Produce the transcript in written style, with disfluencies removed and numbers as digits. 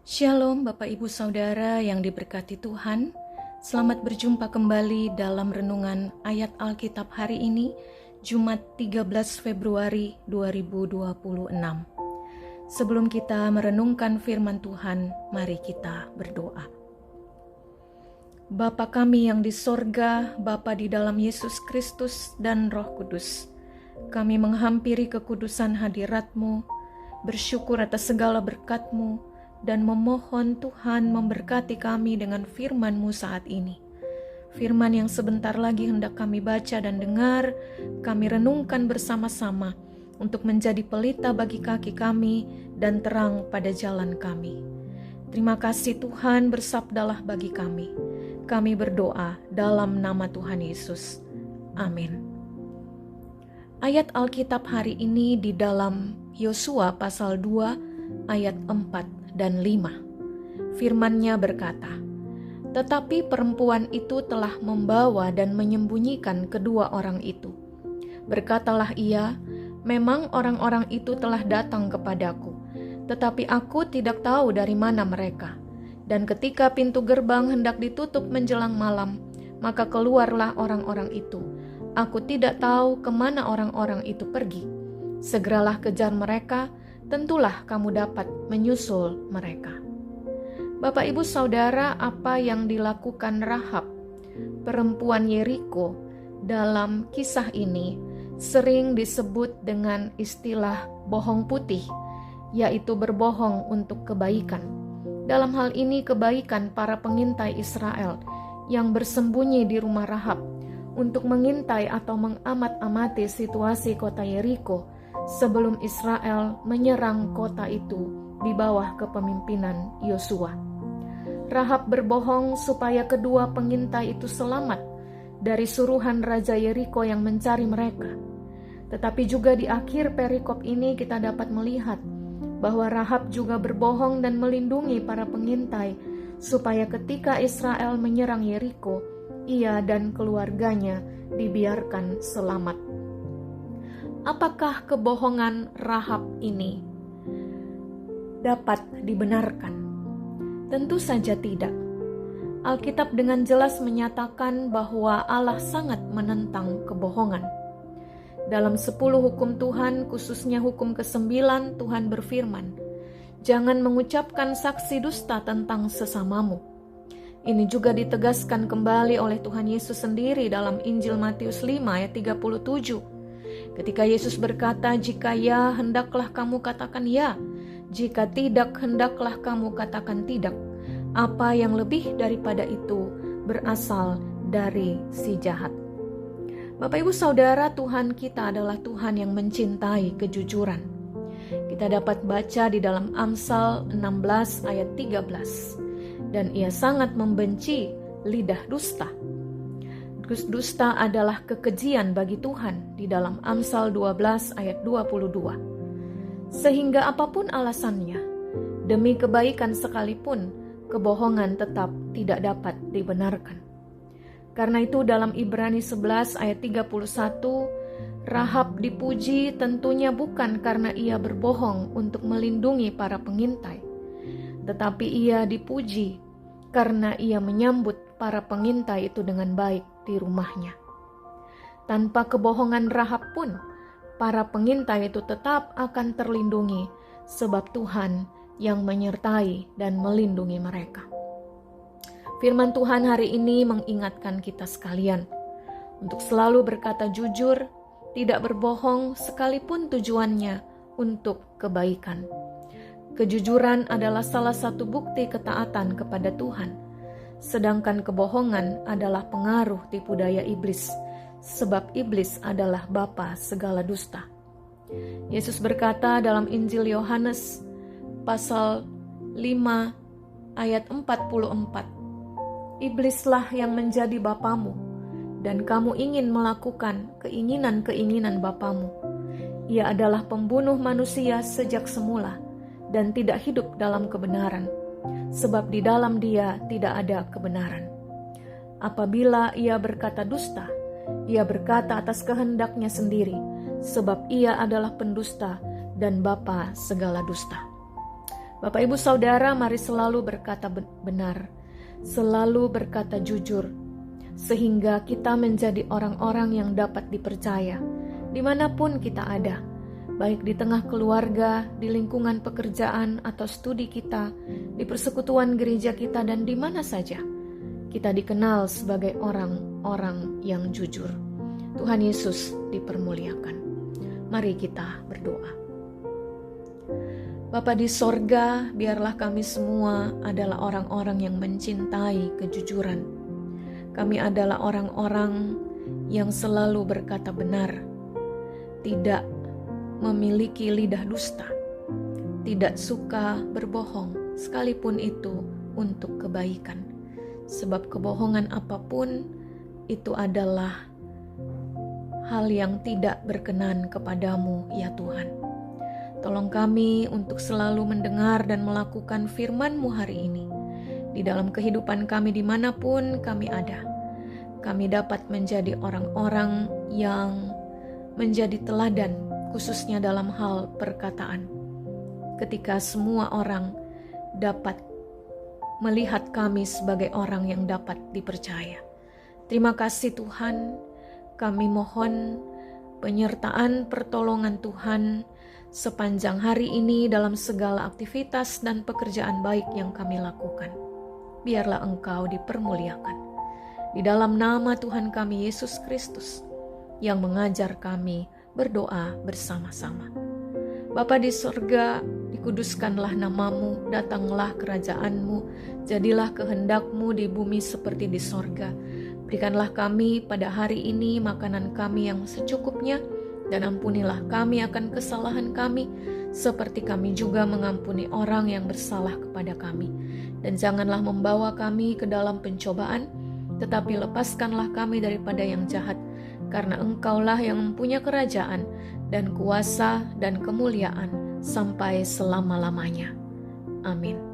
Shalom Bapak Ibu Saudara yang diberkati Tuhan. Selamat berjumpa kembali dalam renungan ayat Alkitab hari ini, Jumat 13 Februari 2026. Sebelum kita merenungkan firman Tuhan, mari kita berdoa. Bapa kami yang di sorga, Bapa di dalam Yesus Kristus dan Roh Kudus, kami menghampiri kekudusan hadirat-Mu, bersyukur atas segala berkat-Mu, dan memohon Tuhan memberkati kami dengan firman-Mu saat ini. Firman yang sebentar lagi hendak kami baca dan dengar, kami renungkan bersama-sama untuk menjadi pelita bagi kaki kami dan terang pada jalan kami. Terima kasih Tuhan, bersabdalah bagi kami. Kami berdoa dalam nama Tuhan Yesus. Amin. Ayat Alkitab hari ini di dalam Yosua pasal 2 ayat 4 dan 5. Firman-Nya berkata, "Tetapi perempuan itu telah membawa dan menyembunyikan kedua orang itu. Berkatalah ia, memang orang-orang itu telah datang kepadaku, tetapi aku tidak tahu dari mana mereka. Dan ketika pintu gerbang hendak ditutup menjelang malam, maka keluarlah orang-orang itu. Aku tidak tahu kemana orang-orang itu pergi. Segeralah kejar mereka, tentulah kamu dapat menyusul mereka." Bapak Ibu Saudara, apa yang dilakukan Rahab, perempuan Yeriko, dalam kisah ini sering disebut dengan istilah bohong putih, yaitu berbohong untuk kebaikan. Dalam hal ini kebaikan para pengintai Israel yang bersembunyi di rumah Rahab untuk mengintai atau mengamat-amati situasi kota Yeriko sebelum Israel menyerang kota itu di bawah kepemimpinan Yosua. Rahab berbohong supaya kedua pengintai itu selamat dari suruhan Raja Yeriko yang mencari mereka. Tetapi juga di akhir perikop ini kita dapat melihat bahwa Rahab juga berbohong dan melindungi para pengintai supaya ketika Israel menyerang Yeriko, ia dan keluarganya dibiarkan selamat. Apakah kebohongan Rahab ini dapat dibenarkan? Tentu saja tidak. Alkitab dengan jelas menyatakan bahwa Allah sangat menentang kebohongan. Dalam 10 hukum Tuhan, khususnya hukum ke-9, Tuhan berfirman, "Jangan mengucapkan saksi dusta tentang sesamamu." Ini juga ditegaskan kembali oleh Tuhan Yesus sendiri dalam Injil Matius 5 ayat 37. Ketika Yesus berkata, "Jika ya, hendaklah kamu katakan ya. Jika tidak, hendaklah kamu katakan tidak. Apa yang lebih daripada itu berasal dari si jahat." Bapak Ibu Saudara, Tuhan kita adalah Tuhan yang mencintai kejujuran. Kita dapat baca di dalam Amsal 16 ayat 13. "Dan ia sangat membenci lidah dusta." Dusta adalah kekejian bagi Tuhan di dalam Amsal 12 ayat 22. Sehingga apapun alasannya, demi kebaikan sekalipun, kebohongan tetap tidak dapat dibenarkan. Karena itu dalam Ibrani 11 ayat 31, Rahab dipuji tentunya bukan karena ia berbohong untuk melindungi para pengintai, tetapi ia dipuji karena ia menyambut para pengintai itu dengan baik di rumahnya. Tanpa kebohongan Rahab pun, para pengintai itu tetap akan terlindungi sebab Tuhan yang menyertai dan melindungi mereka. Firman Tuhan hari ini mengingatkan kita sekalian untuk selalu berkata jujur, tidak berbohong sekalipun tujuannya untuk kebaikan. Kejujuran adalah salah satu bukti ketaatan kepada Tuhan. Sedangkan kebohongan adalah pengaruh tipu daya iblis, sebab iblis adalah bapa segala dusta. Yesus berkata dalam Injil Yohanes pasal 5 ayat 44, "Iblislah yang menjadi bapamu, dan kamu ingin melakukan keinginan-keinginan bapamu. Ia adalah pembunuh manusia sejak semula dan tidak hidup dalam kebenaran, sebab di dalam dia tidak ada kebenaran. Apabila ia berkata dusta, ia berkata atas kehendaknya sendiri, sebab ia adalah pendusta dan bapa segala dusta." Bapak Ibu Saudara, mari selalu berkata benar, selalu berkata jujur, sehingga kita menjadi orang-orang yang dapat dipercaya dimanapun kita ada, baik di tengah keluarga, di lingkungan pekerjaan atau studi kita, di persekutuan gereja kita, dan di mana saja. Kita dikenal sebagai orang-orang yang jujur. Tuhan Yesus dipermuliakan. Mari kita berdoa. Bapa di sorga, biarlah kami semua adalah orang-orang yang mencintai kejujuran. Kami adalah orang-orang yang selalu berkata benar, tidak memiliki lidah dusta, tidak suka berbohong, sekalipun itu untuk kebaikan. Sebab kebohongan apapun itu adalah hal yang tidak berkenan kepadamu, ya Tuhan. Tolong kami untuk selalu mendengar dan melakukan firman-Mu hari ini. Di dalam kehidupan kami dimanapun kami ada, kami dapat menjadi orang-orang yang menjadi teladan, khususnya dalam hal perkataan. Ketika semua orang dapat melihat kami sebagai orang yang dapat dipercaya. Terima kasih Tuhan, kami mohon penyertaan pertolongan Tuhan sepanjang hari ini dalam segala aktivitas dan pekerjaan baik yang kami lakukan. Biarlah Engkau dipermuliakan. Di dalam nama Tuhan kami Yesus Kristus yang mengajar kami berdoa bersama-sama. Bapa di sorga, dikuduskanlah namamu, datanglah kerajaan-Mu, jadilah kehendak-Mu di bumi seperti di sorga. Berikanlah kami pada hari ini makanan kami yang secukupnya, dan ampunilah kami akan kesalahan kami, seperti kami juga mengampuni orang yang bersalah kepada kami. Dan janganlah membawa kami ke dalam pencobaan, tetapi lepaskanlah kami daripada yang jahat, karena Engkaulah yang mempunyai kerajaan dan kuasa dan kemuliaan sampai selama-lamanya. Amin.